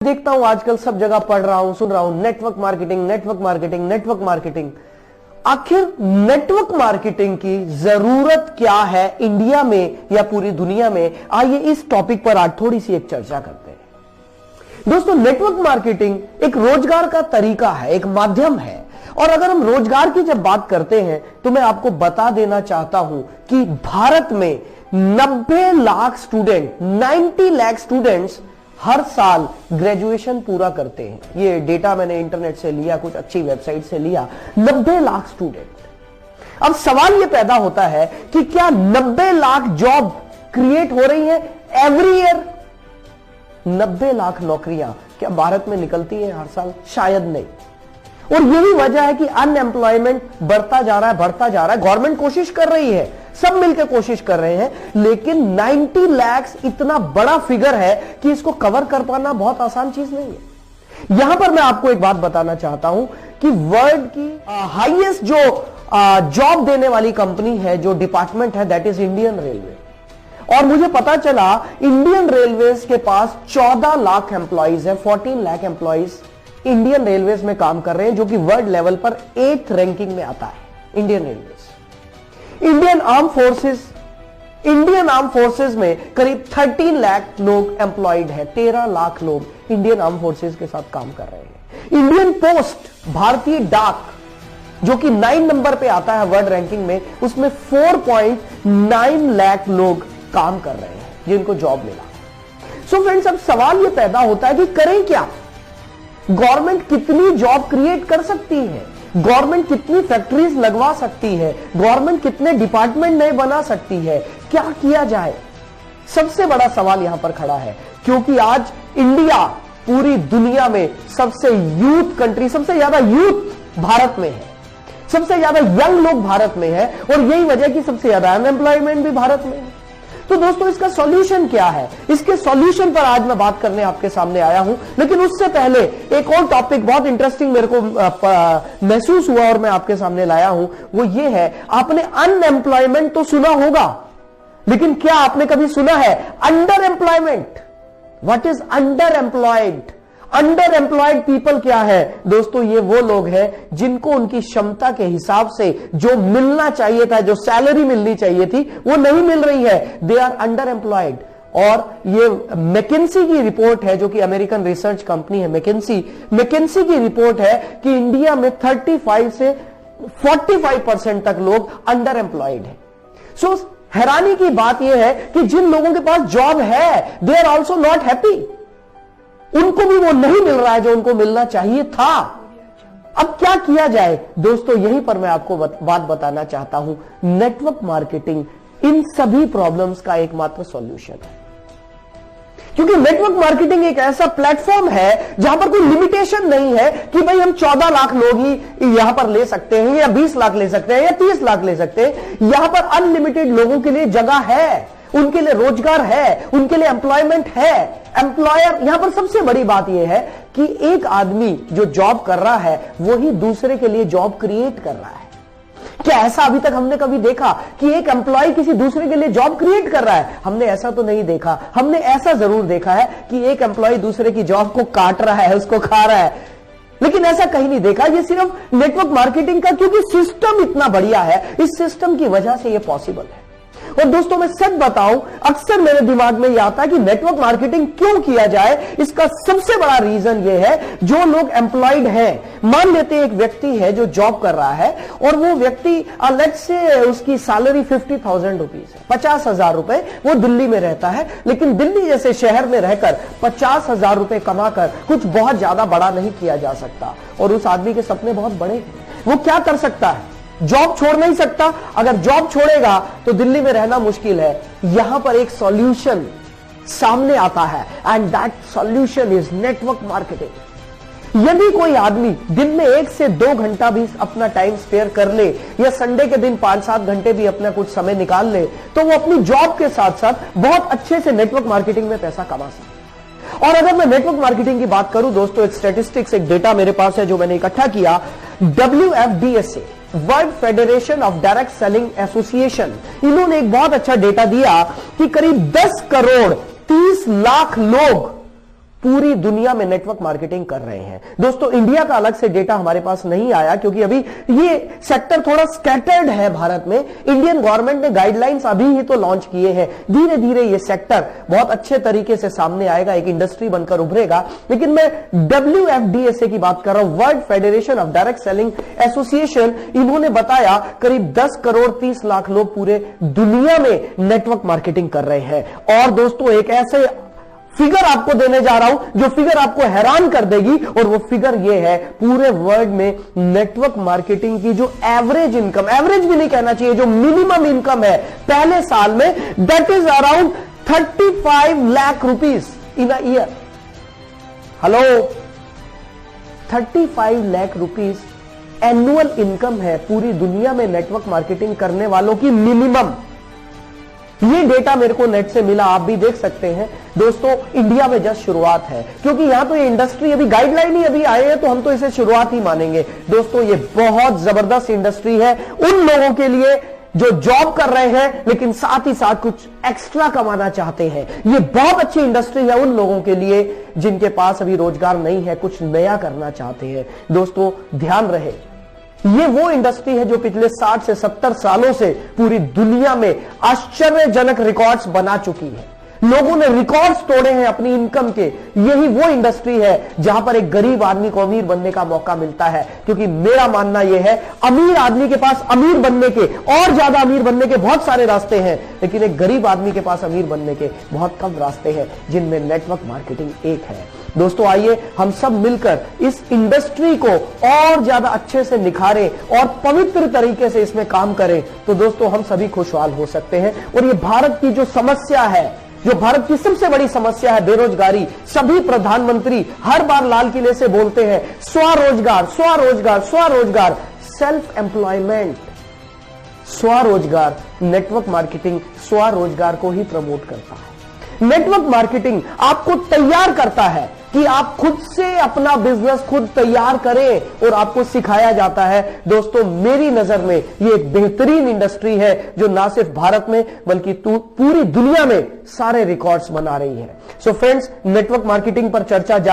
देखता हूं आजकल सब जगह पढ़ रहा हूं, सुन रहा हूं, network marketing, network marketing, network marketing. आखिर नेटवर्क मार्केटिंग की जरूरत क्या है इंडिया में या पूरी दुनिया में? आइए इस टॉपिक पर आज थोड़ी सी एक चर्चा करते हैं। दोस्तों, नेटवर्क मार्केटिंग एक रोजगार का तरीका है, एक माध्यम है। और अगर हम रोजगार की जब बात करते हैं तो मैं आपको बता देना चाहता हूं कि भारत में 90 लाख स्टूडेंट, 90 लाख स्टूडेंट्स हर साल ग्रेजुएशन पूरा करते हैं। ये डेटा मैंने इंटरनेट से लिया, कुछ अच्छी वेबसाइट से लिया। 90 लाख स्टूडेंट। अब सवाल ये पैदा होता है कि क्या 90 लाख जॉब क्रिएट हो रही है एवरी ईयर? 90 लाख नौकरियां क्या भारत में निकलती हैं हर साल? शायद नहीं। और यही वजह है कि अनएम्प्लॉयमेंट बढ़ता जा रहा है, बढ़ता जा रहा है। गवर्नमेंट कोशिश कर रही है, सब मिलकर कोशिश कर रहे हैं, लेकिन 90 लाख इतना बड़ा फिगर है कि इसको कवर कर पाना बहुत आसान चीज नहीं है। यहां पर मैं आपको एक बात बताना चाहता हूं कि वर्ल्ड की हाईएस्ट जो जॉब देने वाली कंपनी है, जो डिपार्टमेंट है, दैट इज इंडियन रेलवे। और मुझे पता चला इंडियन रेलवेज के पास 14 लाख एम्प्लॉइज है, 14 लाख एम्प्लॉइज इंडियन रेलवेज में काम कर रहे हैं, जो कि वर्ल्ड लेवल पर 8th रैंकिंग में आता है। Indian railways, Indian arm forces में करीब 13 लाख लोग एम्प्लॉयड है, 13 लाख लोग इंडियन आर्म फोर्सेस के साथ काम कर रहे हैं। इंडियन पोस्ट, भारतीय डाक, जो कि 9 नंबर पे आता है वर्ल्ड रैंकिंग में, उसमें 4.9 लाख लोग काम कर रहे हैं जिनको जॉब मिला। सो फ्रेंड्स, अब सवाल यह पैदा होता है कि करें क्या? गवर्नमेंट कितनी जॉब क्रिएट कर सकती है? गवर्नमेंट कितनी फैक्ट्रीज लगवा सकती है? गवर्नमेंट कितने डिपार्टमेंट नए बना सकती है? क्या किया जाए? सबसे बड़ा सवाल यहां पर खड़ा है, क्योंकि आज इंडिया पूरी दुनिया में सबसे यूथ कंट्री, सबसे ज्यादा यूथ भारत में है, सबसे ज्यादा यंग लोग भारत में है, और यही वजह कि सबसे ज्यादा अनएम्प्लॉयमेंट भी भारत में है। तो दोस्तों, इसका सॉल्यूशन क्या है? इसके सॉल्यूशन पर आज मैं बात करने आपके सामने आया हूं। लेकिन उससे पहले एक और टॉपिक बहुत इंटरेस्टिंग मेरे को महसूस हुआ और मैं आपके सामने लाया हूं। वो ये है, आपने अनएम्प्लॉयमेंट तो सुना होगा, लेकिन क्या आपने कभी सुना है under employment? What is under employed? Under employed people क्या है? दोस्तों, ये वो लोग हैं जिनको उनकी क्षमता के हिसाब से जो मिलना चाहिए था, जो सैलरी मिलनी चाहिए थी, वो नहीं मिल रही है। They are underemployed. और ये मैकेंसी की रिपोर्ट है, जो कि अमेरिकन रिसर्च कंपनी है मैकेंसी की रिपोर्ट है कि इंडिया में 35 से 45% तक लोग अंडर एम्प्लॉयड है। सो हैरानी की बात यह है कि जिन लोगों के पास जॉब है, they are also not happy. उनको भी वो नहीं मिल रहा है जो उनको मिलना चाहिए था। अब क्या किया जाए? दोस्तों, यहीं पर मैं आपको बात बताना चाहता हूं। नेटवर्क मार्केटिंग इन सभी प्रॉब्लम्स का एकमात्र सॉल्यूशन है, क्योंकि नेटवर्क मार्केटिंग एक ऐसा प्लेटफॉर्म है जहां पर कोई लिमिटेशन नहीं है कि भाई हम 14 लाख लोग ही यहां पर ले सकते हैं, या 20 लाख ले सकते हैं, या 30 लाख ले सकते हैं। यहां पर अनलिमिटेड लोगों के लिए जगह है, उनके लिए रोजगार है, उनके लिए एम्प्लॉयमेंट है। एम्प्लॉयर, यहां पर सबसे बड़ी बात यह है कि एक आदमी जो जॉब कर रहा है वो ही दूसरे के लिए जॉब क्रिएट कर रहा है। क्या ऐसा अभी तक हमने कभी देखा कि एक एम्प्लॉय किसी दूसरे के लिए जॉब क्रिएट कर रहा है? हमने ऐसा तो नहीं देखा। हमने ऐसा जरूर देखा है कि एक एम्प्लॉय दूसरे की जॉब को काट रहा है, उसको खा रहा है, लेकिन ऐसा कहीं नहीं देखा। ये सिर्फ नेटवर्क मार्केटिंग का, क्योंकि सिस्टम इतना बढ़िया है, इस सिस्टम की वजह से ये पॉसिबल है। और दोस्तों, मैं सच बताऊं, अक्सर मेरे दिमाग में यह आता है कि नेटवर्क मार्केटिंग क्यों किया जाए। इसका सबसे बड़ा रीजन यह है, जो लोग एम्प्लॉयड हैं, मान लेते हैं एक व्यक्ति है जो जॉब कर रहा है, और वो व्यक्ति लेट्स से उसकी सैलरी 50,000 रुपीज है, 50,000 रुपए, वो दिल्ली में रहता है। लेकिन दिल्ली जैसे शहर में रहकर 50,000 रुपए कमाकर कुछ बहुत ज्यादा बड़ा नहीं किया जा सकता, और उस आदमी के सपने बहुत बड़े हैं। वो क्या कर सकता है? जॉब छोड़ नहीं सकता। अगर जॉब छोड़ेगा तो दिल्ली में रहना मुश्किल है। यहां पर एक सॉल्यूशन सामने आता है, and that solution is network marketing. यदि कोई आदमी दिन में 1 से 2 घंटा भी अपना टाइम स्पेयर कर ले, या संडे के दिन 5-7 घंटे भी अपना कुछ समय निकाल ले, तो वो अपनी जॉब के साथ साथ बहुत अच्छे से नेटवर्क मार्केटिंग में पैसा कमा सकता है। और अगर मैं नेटवर्क मार्केटिंग की बात करूं दोस्तों, एक स्टैटिस्टिक्स, एक डेटा मेरे पास है जो मैंने इकट्ठा किया। WFDSA, world federation of direct selling association, इन्होंने एक बहुत अच्छा डेटा दिया कि करीब 10 करोड़ 30 लाख लोग पूरी दुनिया में नेटवर्क मार्केटिंग कर रहे हैं। दोस्तों इंडिया का अलग से डेटा हमारे पास नहीं आया क्योंकि अभी ये सेक्टर थोड़ा स्कैटर्ड है भारत में। इंडियन गवर्नमेंट ने गाइडलाइंस अभी ही तो लॉन्च किए हैं, धीरे धीरे ये सेक्टर बहुत अच्छे तरीके से सामने आएगा, एक इंडस्ट्री बनकर उभरेगा। लेकिन मैं WFDSA की बात कर रहा हूं, world federation of direct selling association, इन्होंने बताया करीब 10 करोड़ 30 लाख लोग पूरे दुनिया में नेटवर्क मार्केटिंग कर रहे हैं। और दोस्तों एक ऐसे फिगर आपको देने जा रहा हूं जो फिगर आपको हैरान कर देगी, और वो फिगर ये है पूरे वर्ल्ड में नेटवर्क मार्केटिंग की जो एवरेज इनकम, एवरेज भी नहीं कहना चाहिए, जो मिनिमम इनकम है पहले साल में, that is around 35 lakh rupees in a year. Hello, 35 lakh rupees annual income है पूरी दुनिया में नेटवर्क मार्केटिंग करने वालों की मिनिमम। ये डेटा मेरे को नेट से मिला, आप भी देख सकते हैं। दोस्तों इंडिया में जस्ट शुरुआत है क्योंकि यहां तो ये इंडस्ट्री अभी गाइडलाइन ही अभी आए हैं, तो हम तो इसे शुरुआत ही मानेंगे। दोस्तों ये बहुत जबरदस्त इंडस्ट्री है उन लोगों के लिए जो जॉब कर रहे हैं लेकिन साथ ही साथ कुछ एक्स्ट्रा कमाना चाहते हैं। ये बहुत अच्छी इंडस्ट्री है उन लोगों के लिए जिनके पास अभी रोजगार नहीं है, कुछ नया करना चाहते हैं। दोस्तों ध्यान रहे, ये वो इंडस्ट्री है जो पिछले 60 से 70 सालों से पूरी दुनिया में आश्चर्यजनक रिकॉर्ड्स बना चुकी है। लोगों ने रिकॉर्ड्स तोड़े हैं अपनी इनकम के। यही वो इंडस्ट्री है जहां पर एक गरीब आदमी को अमीर बनने का मौका मिलता है, क्योंकि मेरा मानना यह है अमीर आदमी के पास अमीर बनने के और ज्यादा अमीर बनने के बहुत सारे रास्ते हैं, लेकिन एक गरीब आदमी के पास अमीर बनने के बहुत कम रास्ते हैं, जिनमें नेटवर्क मार्केटिंग एक है। दोस्तों आइए हम सब मिलकर इस इंडस्ट्री को और ज्यादा अच्छे से निखारें और पवित्र तरीके से इसमें काम करें, तो दोस्तों हम सभी खुशहाल हो सकते हैं। और ये भारत की जो समस्या है, जो भारत की सबसे बड़ी समस्या है, बेरोजगारी, सभी प्रधानमंत्री हर बार लाल किले से बोलते हैं स्वरोजगार स्वरोजगार स्वरोजगार, सेल्फ एम्प्लॉयमेंट, स्वरोजगार। नेटवर्क मार्केटिंग स्वरोजगार को ही प्रमोट करता है। नेटवर्क मार्केटिंग आपको तैयार करता है कि आप खुद से अपना बिजनेस खुद तैयार करें, और आपको सिखाया जाता है। दोस्तों मेरी नजर में ये एक बेहतरीन इंडस्ट्री है जो ना सिर्फ भारत में बल्कि पूरी दुनिया में सारे रिकॉर्ड्स बना रही है। सो फ्रेंड्स, नेटवर्क मार्केटिंग पर चर्चा जारी